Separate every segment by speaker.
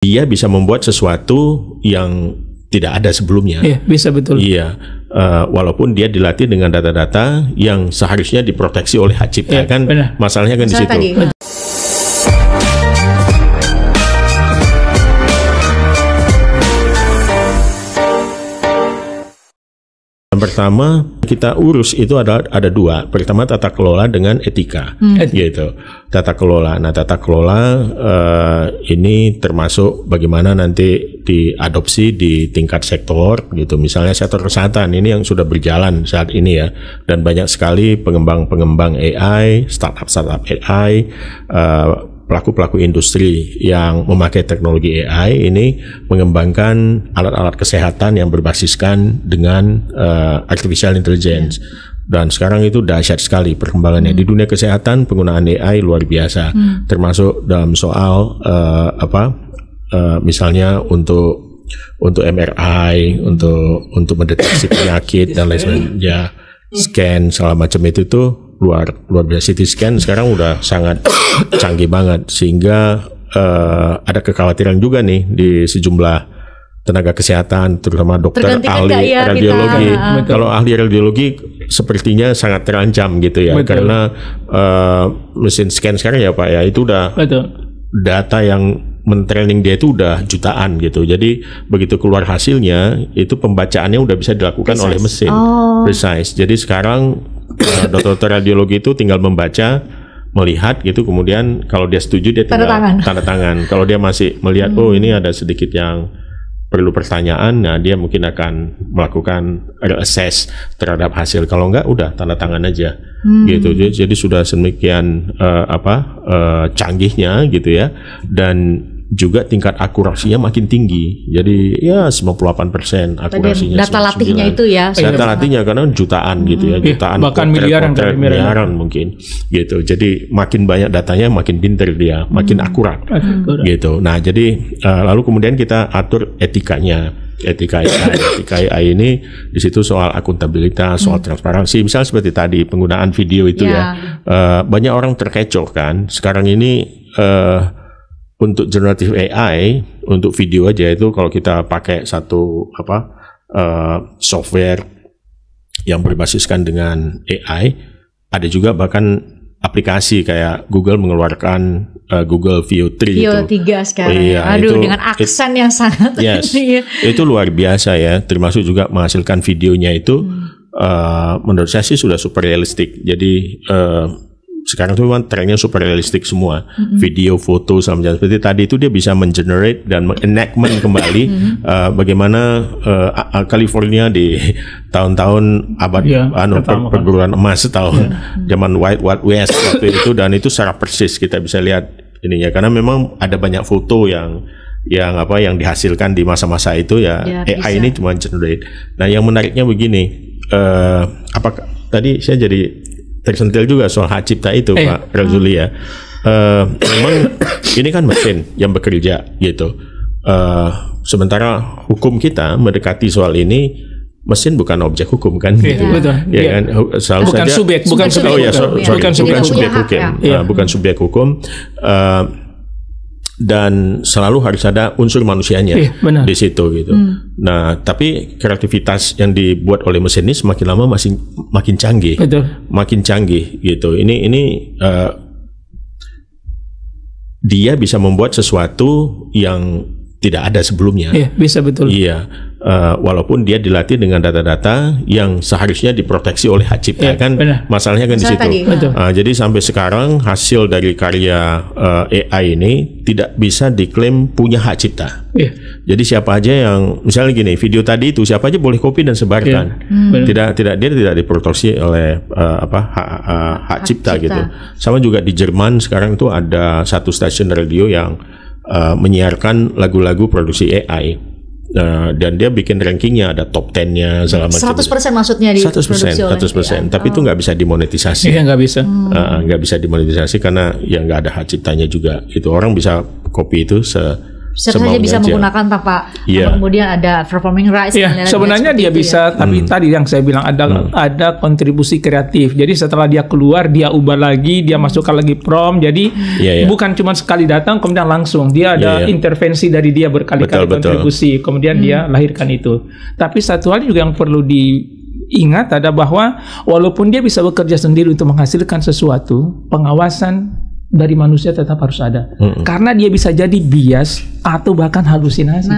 Speaker 1: dia bisa membuat sesuatu yang tidak ada sebelumnya.
Speaker 2: Iya, bisa betul.
Speaker 1: Iya, walaupun dia dilatih dengan data-data yang seharusnya diproteksi oleh hak cipta, kan
Speaker 2: benar.
Speaker 1: masalahnya kan di situ. Yang pertama kita urus itu ada dua. Pertama tata kelola dengan etika, gitu. Tata kelola. Nah, tata kelola ini termasuk bagaimana nanti diadopsi di tingkat sektor, gitu. Misalnya sektor kesehatan ini yang sudah berjalan saat ini ya, dan banyak sekali pengembang AI, startup AI. Pelaku-pelaku industri yang memakai teknologi AI ini mengembangkan alat-alat kesehatan yang berbasiskan dengan artificial intelligence. Dan sekarang itu dahsyat sekali perkembangannya. Di dunia kesehatan penggunaan AI luar biasa, termasuk dalam soal misalnya untuk MRI, untuk mendeteksi penyakit dan lain sebagainya, scan segala macam itu tuh luar biasa. CT scan sekarang udah sangat canggih banget, sehingga ada kekhawatiran juga nih di sejumlah tenaga kesehatan, terutama dokter ahli radiologi. Kalau ahli radiologi sepertinya sangat terancam gitu ya. Betul. Karena mesin scan sekarang ya Pak ya, itu udah data yang men-training dia itu udah jutaan gitu. Jadi begitu keluar hasilnya itu pembacaannya udah bisa dilakukan oleh mesin precise. Jadi sekarang dokter radiologi itu tinggal membaca, melihat gitu, kemudian kalau dia setuju dia tinggal tanda tangan. Kalau dia masih melihat oh ini ada sedikit yang perlu pertanyaan, nah dia mungkin akan melakukan reassess terhadap hasil. Kalau enggak udah tanda tangan aja gitu. Jadi sudah sedemikian canggihnya gitu ya, dan juga tingkat akurasinya makin tinggi. Jadi ya 98% akurasinya.
Speaker 3: Data latihnya itu ya.
Speaker 1: Data latihnya karena jutaan gitu ya, jutaan
Speaker 2: bahkan miliaran
Speaker 1: mungkin gitu. Jadi makin banyak datanya makin pinter dia, makin akurat gitu. Nah, jadi lalu kemudian kita atur etikanya. Etika AI ini di situ soal akuntabilitas, soal transparansi. Misal seperti tadi penggunaan video itu ya. Banyak orang terkecoh kan. Sekarang ini untuk generative AI, untuk video aja itu kalau kita pakai satu software yang berbasiskan dengan AI, ada juga bahkan aplikasi kayak Google mengeluarkan Google Veo 3
Speaker 3: Veo 3 sekarang. Dengan aksen yang sangat
Speaker 1: itu luar biasa ya, termasuk juga menghasilkan videonya itu menurut saya sih sudah super realistik. Jadi sekarang tuh memang trennya super realistik semua, video, foto, sama seperti tadi itu dia bisa mengenerate dan menenactment kembali bagaimana California di tahun-tahun abad perburuan emas, tahun zaman Wild West waktu itu, dan itu secara persis kita bisa lihat ininya, karena memang ada banyak foto yang dihasilkan di masa-masa itu ya AI ini cuma generate. Nah, yang menariknya begini, tadi saya jadi tersentil juga soal hak cipta itu Pak Razuli ya. Memang ini kan mesin yang bekerja gitu. Sementara hukum kita mendekati soal ini, mesin bukan objek hukum kan gitu. Ya kan, selalu
Speaker 2: bukan
Speaker 1: saja
Speaker 2: subjek hukum.
Speaker 1: Bukan subjek hukum. Dan selalu harus ada unsur manusianya di situ gitu. Nah, tapi kreativitas yang dibuat oleh mesin ini semakin lama makin canggih, makin canggih gitu. Ini dia bisa membuat sesuatu yang tidak ada sebelumnya. Iya,
Speaker 2: bisa betul.
Speaker 1: Iya, walaupun dia dilatih dengan data-data yang seharusnya diproteksi oleh hak cipta, kan masalahnya kan di situ. Jadi sampai sekarang hasil dari karya AI ini tidak bisa diklaim punya hak cipta. Jadi siapa aja yang misalnya gini, video tadi itu siapa aja boleh copy dan sebarkan. Dia tidak diproteksi oleh hak cipta gitu. Sama juga di Jerman sekarang itu ada satu stasiun radio yang menyiarkan lagu-lagu produksi AI, dan dia bikin rankingnya, ada top 10-nya segala macam.
Speaker 3: 100% maksudnya di
Speaker 1: 100%, tapi itu nggak bisa dimonetisasi.
Speaker 2: Iya, nggak bisa.
Speaker 1: Nggak bisa dimonetisasi karena ya nggak ada hak ciptanya juga. Itu orang bisa copy itu
Speaker 3: saja bisa menggunakan tanpa kemudian ada performing rights.
Speaker 2: Sebenarnya dia bisa, tapi tadi yang saya bilang ada kontribusi kreatif. Jadi setelah dia keluar, dia ubah lagi, dia masukkan lagi prompt. Jadi bukan cuma sekali datang kemudian langsung. Dia ada intervensi dari dia berkali-kali kontribusi, kemudian dia lahirkan itu. Tapi satu hal juga yang perlu diingat ada bahwa walaupun dia bisa bekerja sendiri untuk menghasilkan sesuatu, pengawasan dari manusia tetap harus ada. Karena dia bisa jadi bias atau bahkan halusinasi.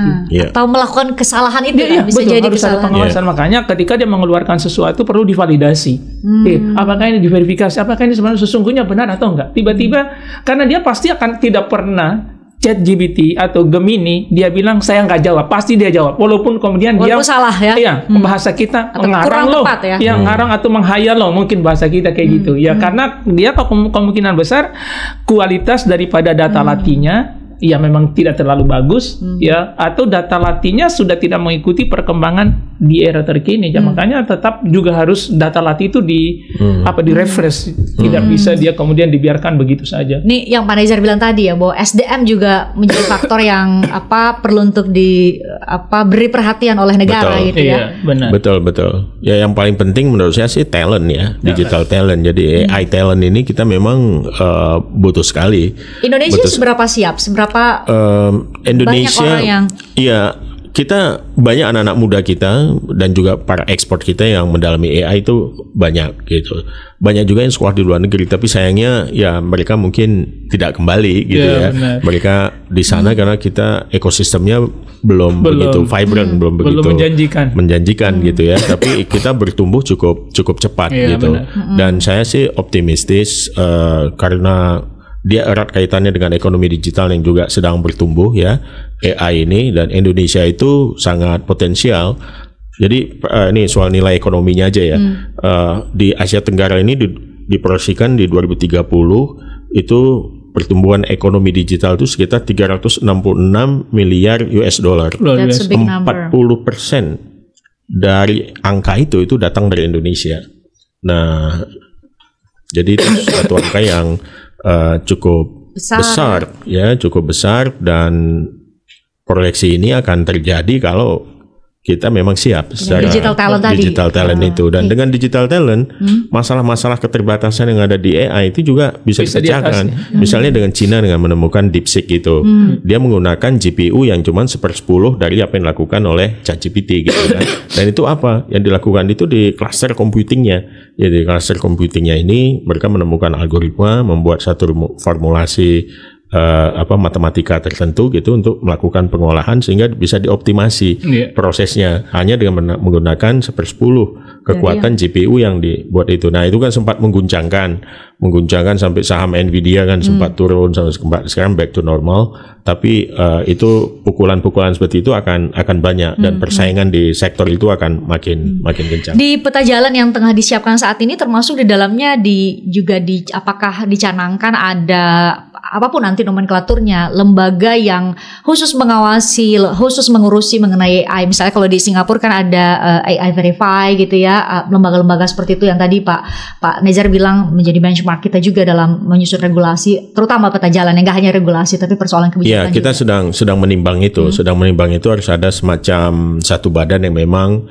Speaker 3: Atau melakukan kesalahan itu bisa
Speaker 2: betul,
Speaker 3: jadi
Speaker 2: harus
Speaker 3: kesalahan.
Speaker 2: ada pengawasan. Makanya ketika dia mengeluarkan sesuatu perlu divalidasi. Apakah ini diverifikasi? Apakah ini sebenarnya sesungguhnya benar atau enggak? Tiba-tiba karena dia pasti akan tidak pernah ChatGPT atau Gemini dia bilang saya nggak jawab, pasti dia jawab walaupun kemudian dia
Speaker 3: salah ya.
Speaker 2: Iya, bahasa kita
Speaker 3: atau
Speaker 2: ngarang loh. Ngarang atau menghayal loh, mungkin bahasa kita kayak gitu. Ya karena dia kemungkinan besar kualitas daripada data latihnya ya memang tidak terlalu bagus ya, atau data latihnya sudah tidak mengikuti perkembangan di era terkini. Ya makanya tetap juga harus data latih itu di refresh. Tidak bisa dia kemudian dibiarkan begitu saja.
Speaker 3: Nih yang Pak Nezar bilang tadi ya, bahwa SDM juga menjadi faktor yang perlu untuk beri perhatian oleh negara. Gitu ya.
Speaker 2: Benar.
Speaker 1: Betul. Ya yang paling penting menurut saya sih talent ya, digital talent. Jadi AI talent ini kita memang butuh sekali.
Speaker 3: Indonesia seberapa siap?
Speaker 1: Indonesia, kita banyak anak-anak muda kita dan juga para ekspor kita yang mendalami AI itu banyak gitu. Banyak juga yang sekolah di luar negeri, tapi sayangnya ya mereka mungkin tidak kembali gitu ya. Mereka di sana karena kita ekosistemnya belum begitu vibrant, belum begitu menjanjikan gitu ya. Tapi kita bertumbuh cukup cepat gitu. Dan saya sih optimistis karena dia erat kaitannya dengan ekonomi digital yang juga sedang bertumbuh ya, AI ini, dan Indonesia itu sangat potensial. Jadi ini soal nilai ekonominya aja ya. Di Asia Tenggara ini diproyeksikan di 2030 itu pertumbuhan ekonomi digital itu sekitar 366 miliar US dollar. 40% dari angka itu datang dari Indonesia. Nah, jadi itu satu angka yang cukup besar dan proyeksi ini akan terjadi kalau kita memang siap secara digital talent itu. Dan dengan digital talent masalah-masalah keterbatasan yang ada di AI itu juga bisa dipecahkan. Misalnya dengan Cina dengan menemukan DeepSeek itu, dia menggunakan GPU yang cuma 1/10 dari apa yang dilakukan oleh ChatGPT gitu kan. Dan itu apa yang dilakukan itu di cluster computingnya. Jadi cluster computingnya ini mereka menemukan algoritma, membuat satu formulasi matematika tertentu gitu untuk melakukan pengolahan sehingga bisa dioptimasi prosesnya hanya dengan menggunakan 1/10 kekuatan GPU yang dibuat itu. Nah itu kan sempat mengguncangkan sampai saham Nvidia kan sempat turun sampai sekarang back to normal. Tapi itu pukulan-pukulan seperti itu akan banyak dan persaingan di sektor itu akan makin kencang.
Speaker 3: Di peta jalan yang tengah disiapkan saat ini termasuk di dalamnya apakah dicanangkan ada apapun nanti nomenklaturnya, lembaga yang khusus mengawasi, khusus mengurusi mengenai AI. Misalnya kalau di Singapura kan ada AI Verify gitu ya, lembaga-lembaga seperti itu yang tadi Pak Nezar bilang menjadi benchmark kita juga dalam menyusun regulasi, terutama peta jalan yang nggak hanya regulasi tapi persoalan kebijakan.
Speaker 1: Ya, kita juga sedang menimbang itu, harus ada semacam satu badan yang memang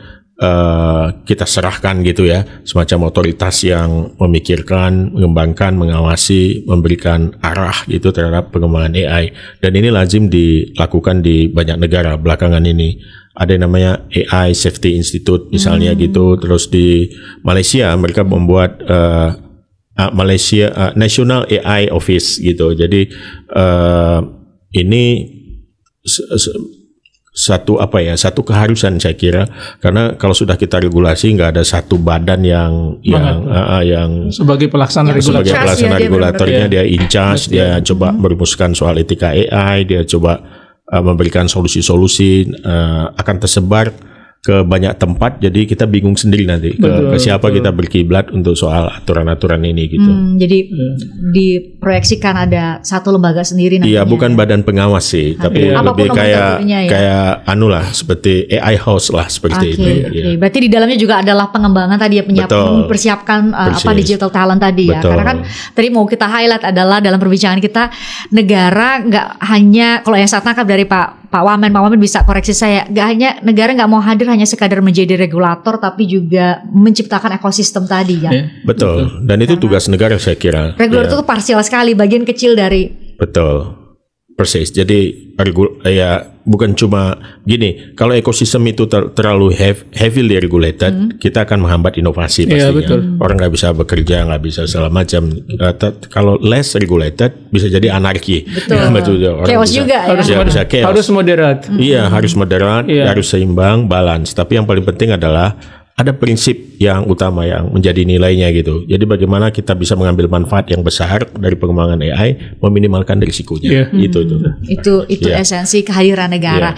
Speaker 1: kita serahkan gitu ya, semacam otoritas yang memikirkan, mengembangkan, mengawasi, memberikan arah gitu terhadap pengembangan AI. Dan ini lazim dilakukan di banyak negara belakangan ini. Ada yang namanya AI Safety Institute misalnya gitu. Terus di Malaysia mereka membuat Malaysia National AI Office gitu. Jadi ini satu keharusan saya kira, karena kalau sudah kita regulasi nggak ada satu badan yang
Speaker 2: sebagai pelaksana
Speaker 1: regulatornya dia in charge, dia coba merumuskan soal etika AI, dia coba memberikan solusi-solusi, akan tersebar ke banyak tempat, jadi kita bingung sendiri nanti ke siapa kita berkiblat untuk soal aturan-aturan ini gitu.
Speaker 3: Jadi diproyeksikan ada satu lembaga sendiri nantinya.
Speaker 1: Iya, bukan badan pengawas sih, tapi lebih kayak anu lah, seperti AI House lah seperti itu.
Speaker 3: Okay. Berarti di dalamnya juga adalah pengembangan tadi ya, mempersiapkan digital talent tadi ya. Karena kan tadi mau kita highlight adalah dalam perbincangan kita, negara nggak hanya, kalau yang saya tangkap dari Pak Wamen bisa koreksi saya, nggak hanya negara nggak mau hadir hanya sekadar menjadi regulator, tapi juga menciptakan ekosistem tadi ya.
Speaker 1: Betul. Dan itu tugas negara saya kira.
Speaker 3: Regulator itu parsial sekali, bagian kecil dari.
Speaker 1: Betul. Persis. Jadi bukan cuma gini. Kalau ekosistem itu terlalu heavily regulated, kita akan menghambat inovasi pastinya. Orang nggak bisa bekerja, nggak bisa segala macam. Kalau less regulated, bisa jadi anarki.
Speaker 3: Betul. Chaos juga ya.
Speaker 1: Bisa chaos.
Speaker 2: Harus moderat.
Speaker 1: Iya, harus moderat, harus seimbang, balance. Tapi yang paling penting adalah ada prinsip yang utama yang menjadi nilainya gitu. Jadi bagaimana kita bisa mengambil manfaat yang besar dari pengembangan AI, meminimalkan risikonya. Itu
Speaker 3: esensi kehadiran negara.